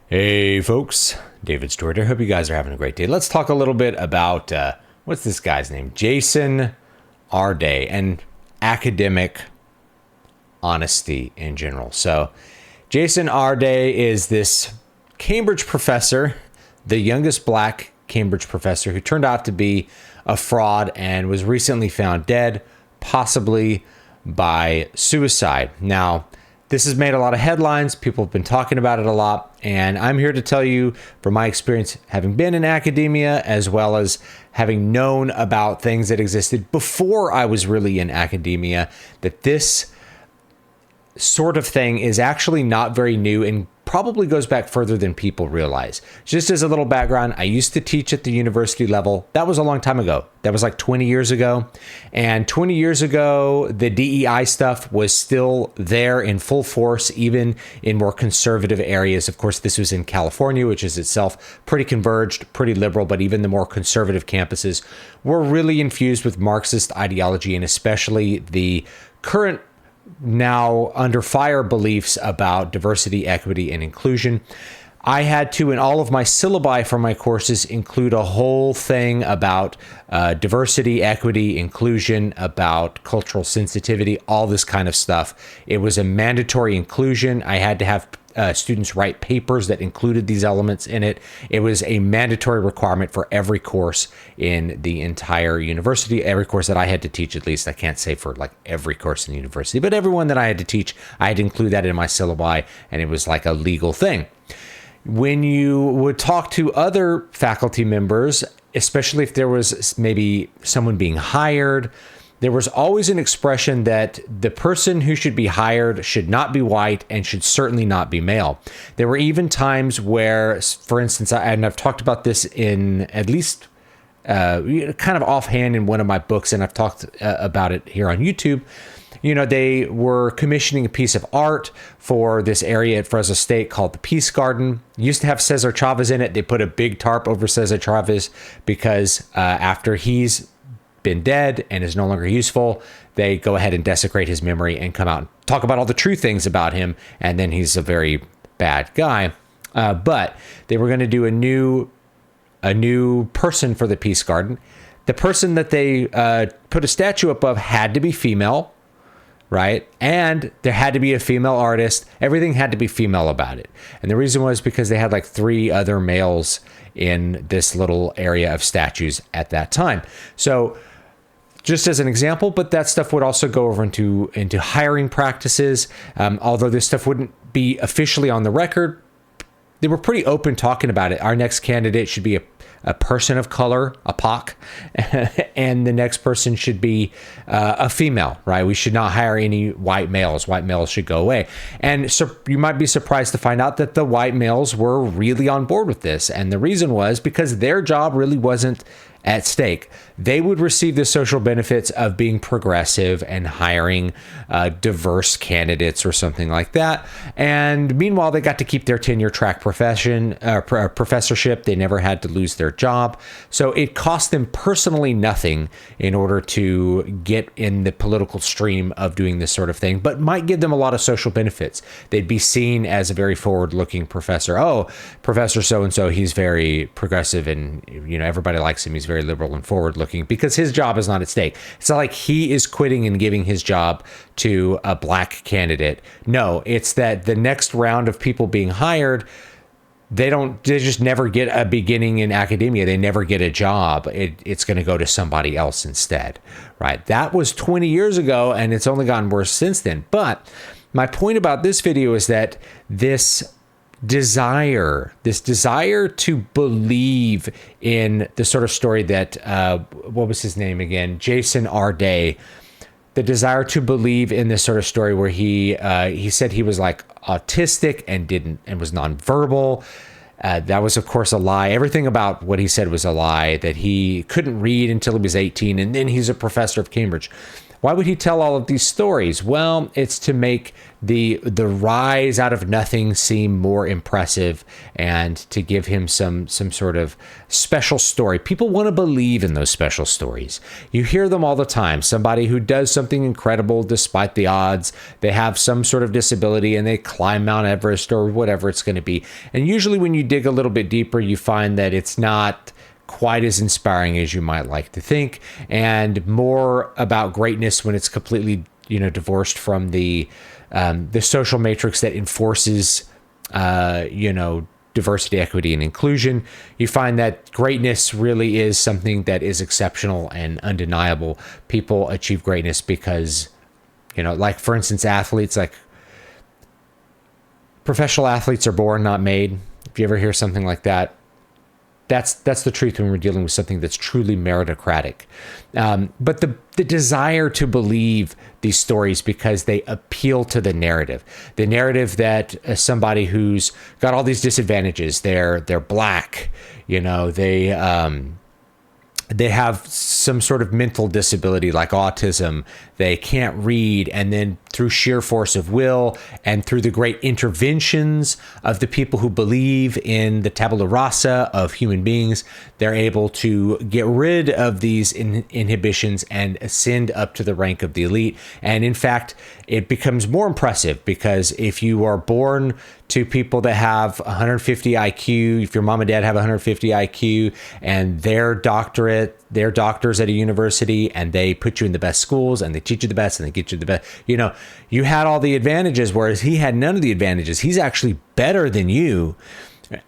Hey folks, David Stewart. I hope you guys are having a great day. Let's talk a little bit about what's this guy's name? Jason Arday, and academic honesty in general. So, Jason Arday is this Cambridge professor, the youngest black Cambridge professor, who turned out to be a fraud and was recently found dead, possibly by suicide. Now, this has made a lot of headlines. People have been talking about it a lot. And I'm here to tell you, from my experience, having been in academia, as well as having known about things that existed before I was really in academia, that this sort of thing is actually not very new and probably goes back further than people realize. Just as a little background, I used to teach at the university level. That was a long time ago. That was like 20 years ago. And 20 years ago, the DEI stuff was still there in full force, even in more conservative areas. Of course, this was in California, which is itself pretty converged, pretty liberal, but even the more conservative campuses were really infused with Marxist ideology, and especially the current now under fire beliefs about diversity, equity, and inclusion. I had to, in all of my syllabi for my courses, include a whole thing about diversity, equity, inclusion, about cultural sensitivity, all this kind of stuff. It was a mandatory inclusion. I had to have students write papers that included these elements in it. It was a mandatory requirement for every course in the entire university, every course that I had to teach, at least. I can't say for like every course in the university, but everyone that I had to teach, I had to include that in my syllabi, and it was like a legal thing. When you would talk to other faculty members, especially if there was maybe someone being hired, there was always an expression that the person who should be hired should not be white and should certainly not be male. There were even times where, for instance, and I've talked about this in at least kind of offhand in one of my books, and I've talked about it here on YouTube. You know, they were commissioning a piece of art for this area at Fresno State called the Peace Garden. Used to have Cesar Chavez in it. They put a big tarp over Cesar Chavez because after he's been dead and is no longer useful, they go ahead and desecrate his memory and come out and talk about all the true things about him, and then he's a very bad guy. But they were going to do a new person for the Peace Garden. The person that they put a statue up of had to be female, right? And there had to be a female artist. Everything had to be female about it. And the reason was because they had like 3 other males in this little area of statues at that time. So just as an example, but that stuff would also go over into hiring practices. Although this stuff wouldn't be officially on the record, they were pretty open talking about it. Our next candidate should be a person of color, a POC, and the next person should be a female, right? We should not hire any white males. White males should go away. And so you might be surprised to find out that the white males were really on board with this. And the reason was because their job really wasn't at stake. They would receive the social benefits of being progressive and hiring diverse candidates or something like that. And meanwhile, they got to keep their tenure track professorship. They never had to lose their job. So it cost them personally nothing in order to get in the political stream of doing this sort of thing, but might give them a lot of social benefits. They'd be seen as a very forward-looking professor. Oh, Professor so-and-so, he's very progressive and, you know, everybody likes him. He's very liberal and forward-looking because his job is not at stake. It's not like he is quitting and giving his job to a black candidate. No, it's that the next round of people being hired, they just never get a beginning in academia. They never get a job. It's going to go to somebody else instead, right? That was 20 years ago, and it's only gotten worse since then. But my point about this video is that this desire to believe in the sort of story that, what was his name again? Jason Arday. The desire to believe in this sort of story where he said he was like autistic and was nonverbal. That was, of course, a lie. Everything about what he said was a lie, that he couldn't read until he was 18, and then he's a professor of Cambridge. Why would he tell all of these stories? Well, it's to make the rise out of nothing seem more impressive and to give him some sort of special story. People want to believe in those special stories. You hear them all the time. Somebody who does something incredible despite the odds. They have some sort of disability and they climb Mount Everest or whatever it's going to be. And usually when you dig a little bit deeper, you find that it's not quite as inspiring as you might like to think, and more about greatness when it's completely, divorced from the social matrix that enforces, diversity, equity, and inclusion. You find that greatness really is something that is exceptional and undeniable. People achieve greatness because, like for instance, athletes, like professional athletes are born, not made. If you ever hear something like that, that's the truth when we're dealing with something that's truly meritocratic. But the desire to believe these stories because they appeal to the narrative that somebody who's got all these disadvantages, they're black, they have some sort of mental disability like autism, they can't read, and then through sheer force of will and through the great interventions of the people who believe in the tabula rasa of human beings, they're able to get rid of these inhibitions and ascend up to the rank of the elite. And in fact, it becomes more impressive because if you are born to people that have 150 IQ, if your mom and dad have 150 IQ and they're doctors at a university and they put you in the best schools and they teach you the best and they get you the best, you had all the advantages, whereas he had none of the advantages. He's actually better than you.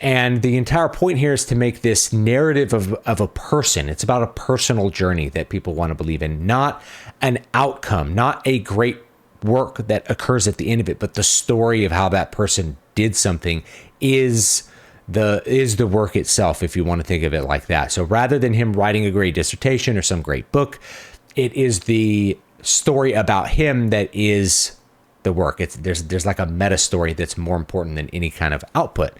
And the entire point here is to make this narrative of a person. It's about a personal journey that people want to believe in, not an outcome, not a great work that occurs at the end of it, but the story of how that person did something is the work itself, if you want to think of it like that. So rather than him writing a great dissertation or some great book, it is the story about him that is the work. There's like a meta story that's more important than any kind of output,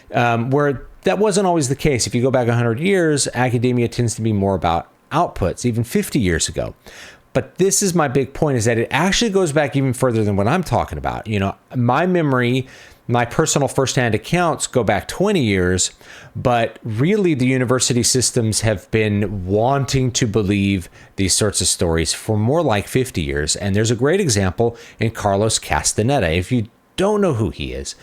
where that wasn't always the case. If you go back 100 years, academia tends to be more about outputs, even 50 years ago. But this is my big point, is that it actually goes back even further than what I'm talking about. My memory, my personal firsthand accounts go back 20 years, but really the university systems have been wanting to believe these sorts of stories for more like 50 years. And there's a great example in Carlos Castaneda. If you don't know who he is,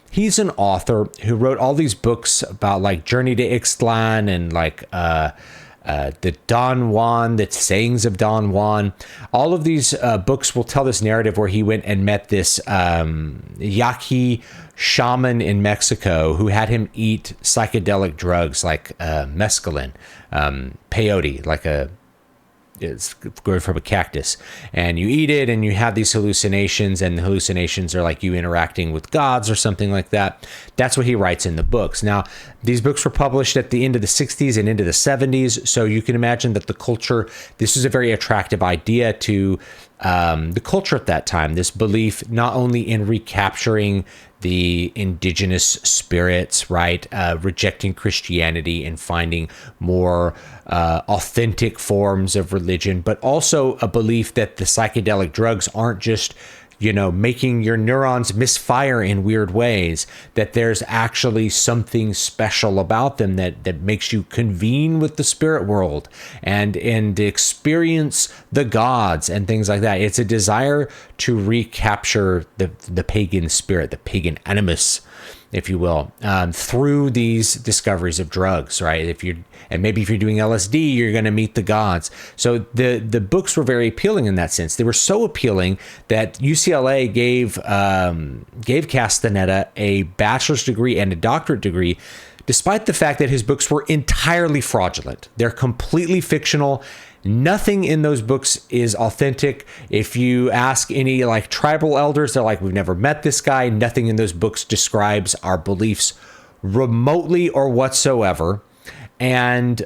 he's an author who wrote all these books about like Journey to Ixtlan and like the Don Juan, the sayings of Don Juan. All of these books will tell this narrative where he went and met this Yaqui shaman in Mexico who had him eat psychedelic drugs like mescaline, peyote, it's growing from a cactus, and you eat it and you have these hallucinations, and the hallucinations are like you interacting with gods or something like that. That's what he writes in the books. Now, these books were published at the end of the 60s and into the 70s, so you can imagine that the culture, this is a very attractive idea to the culture at that time, this belief not only in recapturing the indigenous spirits, right? Rejecting Christianity and finding more authentic forms of religion, but also a belief that the psychedelic drugs aren't just, making your neurons misfire in weird ways, that there's actually something special about them that makes you convene with the spirit world and experience the gods and things like that. It's a desire to recapture the pagan spirit, the pagan animus, if you will, through these discoveries of drugs, right? Maybe if you're doing LSD, you're going to meet the gods. So the books were very appealing in that sense. They were so appealing that UCLA gave Castaneda a bachelor's degree and a doctorate degree, despite the fact that his books were entirely fraudulent. They're completely fictional. Nothing in those books is authentic. If you ask any like tribal elders, they're like, we've never met this guy. Nothing in those books describes our beliefs remotely or whatsoever. And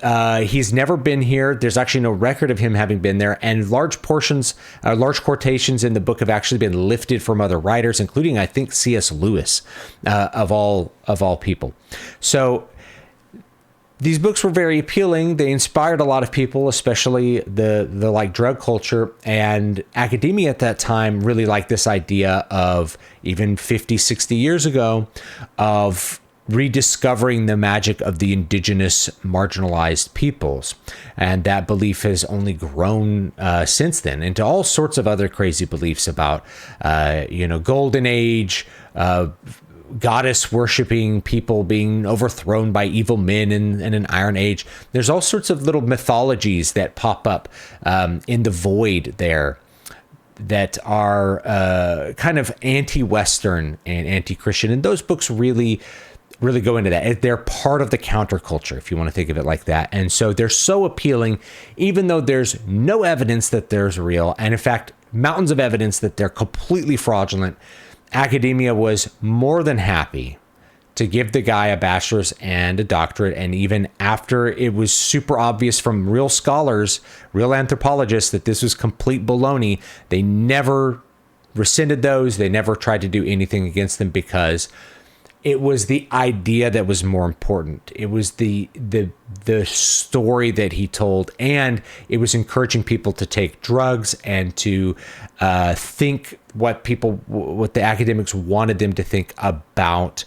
he's never been here. There's actually no record of him having been there. And large quotations in the book have actually been lifted from other writers, including, I think, C.S. Lewis, of all people. So these books were very appealing. They inspired a lot of people, especially the like drug culture, and academia at that time really liked this idea of, even 50, 60 years ago, of rediscovering the magic of the indigenous marginalized peoples. And that belief has only grown since then into all sorts of other crazy beliefs about, golden age, goddess worshiping people being overthrown by evil men in an iron age. There's all sorts of little mythologies that pop up in the void there that are kind of anti-Western and anti-Christian. And those books really go into that. They're part of the counterculture, if you want to think of it like that. And so they're so appealing, even though there's no evidence that there's real. And in fact, mountains of evidence that they're completely fraudulent. Academia was more than happy to give the guy a bachelor's and a doctorate. And even after it was super obvious from real scholars, real anthropologists, that this was complete baloney, they never rescinded those. They never tried to do anything against them, because it was the idea that was more important. It was the story that he told, and it was encouraging people to take drugs and to think what the academics wanted them to think about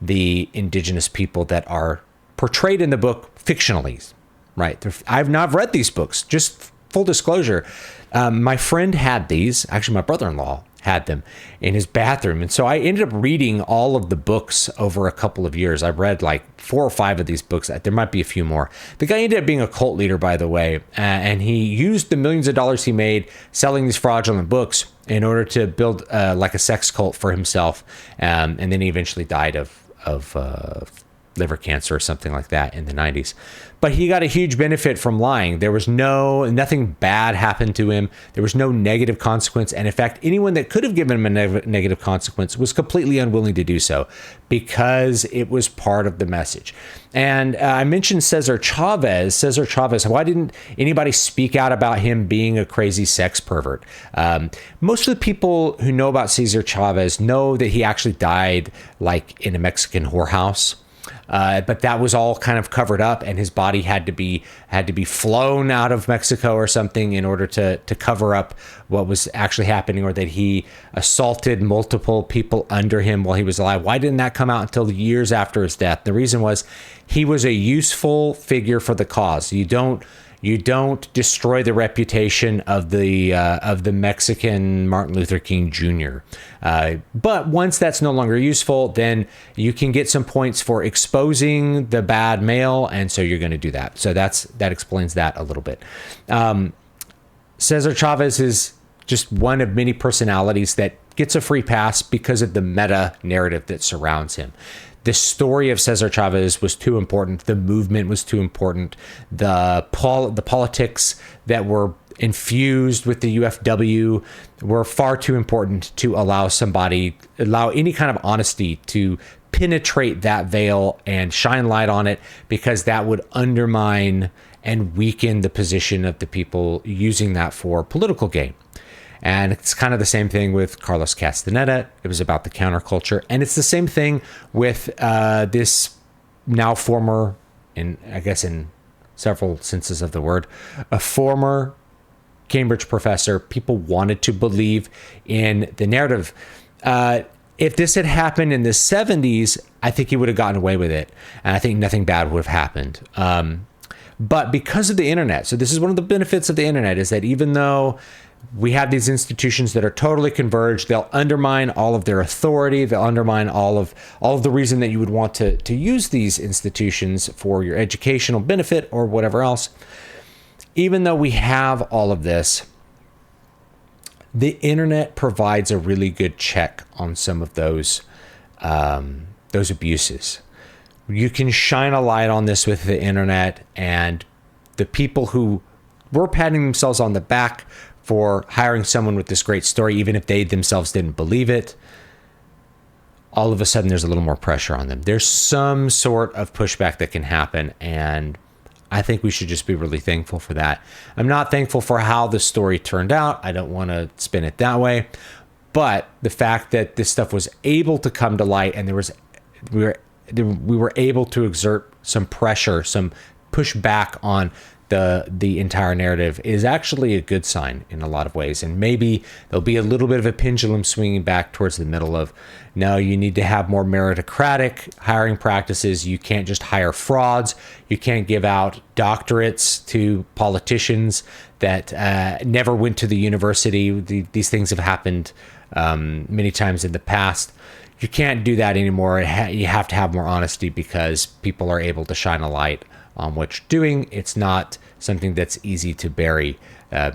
the indigenous people that are portrayed in the book fictionally, right? I've not read these books, just full disclosure. My friend had these, actually my brother-in-law had them in his bathroom. And so I ended up reading all of the books over a couple of years. I read like 4 or 5 of these books. There might be a few more. The guy ended up being a cult leader, by the way, and he used the millions of dollars he made selling these fraudulent books in order to build like a sex cult for himself. And then he eventually died of liver cancer or something like that in the 90s. But he got a huge benefit from lying. There was nothing bad happened to him. There was no negative consequence. And in fact, anyone that could have given him a negative consequence was completely unwilling to do so, because it was part of the message. And I mentioned Cesar Chavez. Why didn't anybody speak out about him being a crazy sex pervert? Most of the people who know about Cesar Chavez know that he actually died like in a Mexican whorehouse. But that was all kind of covered up, and his body had to be flown out of Mexico or something in order to cover up what was actually happening, or that he assaulted multiple people under him while he was alive. Why didn't that come out until years after his death? The reason was he was a useful figure for the cause. You don't destroy the reputation of the Mexican Martin Luther King Jr. But once that's no longer useful, then you can get some points for exposing the bad male, and so you're going to do that. So that explains that a little bit. Cesar Chavez is just one of many personalities that gets a free pass because of the meta narrative that surrounds him. The story of Cesar Chavez was too important. The movement was too important. The politics that were infused with the UFW were far too important to allow any kind of honesty to penetrate that veil and shine light on it, because that would undermine and weaken the position of the people using that for political gain. And it's kind of the same thing with Carlos Castaneda. It was about the counterculture. And it's the same thing with this now former, in several senses of the word, a former Cambridge professor. People wanted to believe in the narrative. If this had happened in the 70s, I think he would have gotten away with it. And I think nothing bad would have happened. But because of the internet, so this is one of the benefits of the internet, is that even though we have these institutions that are totally converged, they'll undermine all of their authority. They'll undermine all of the reason that you would want to use these institutions for your educational benefit or whatever else. Even though we have all of this, the internet provides a really good check on some of those abuses. You can shine a light on this with the internet, and the people who were patting themselves on the back for hiring someone with this great story, even if they themselves didn't believe it, all of a sudden there's a little more pressure on them. There's some sort of pushback that can happen, and I think we should just be really thankful for that. I'm not thankful for how the story turned out. I don't want to spin it that way, but the fact that this stuff was able to come to light, and we were able to exert some pressure, some pushback on the entire narrative is actually a good sign in a lot of ways. And maybe there'll be a little bit of a pendulum swinging back towards the middle of, no, you need to have more meritocratic hiring practices. You can't just hire frauds. You can't give out doctorates to politicians that never went to the university. These things have happened many times in the past. You can't do that anymore. You have to have more honesty because people are able to shine a light on what you're doing. It's not something that's easy to bury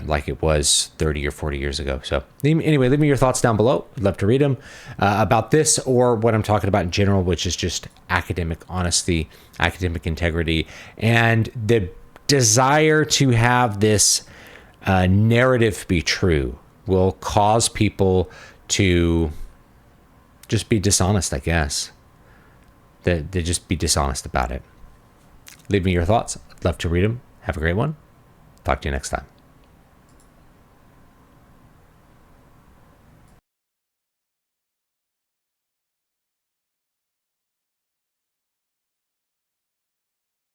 like it was 30 or 40 years ago. So anyway, leave me your thoughts down below. I'd love to read them about this or what I'm talking about in general, which is just academic honesty, academic integrity, and the desire to have this narrative be true will cause people to just be dishonest, I guess. They just be dishonest about it. Leave me your thoughts. I'd love to read them. Have a great one. Talk to you next time.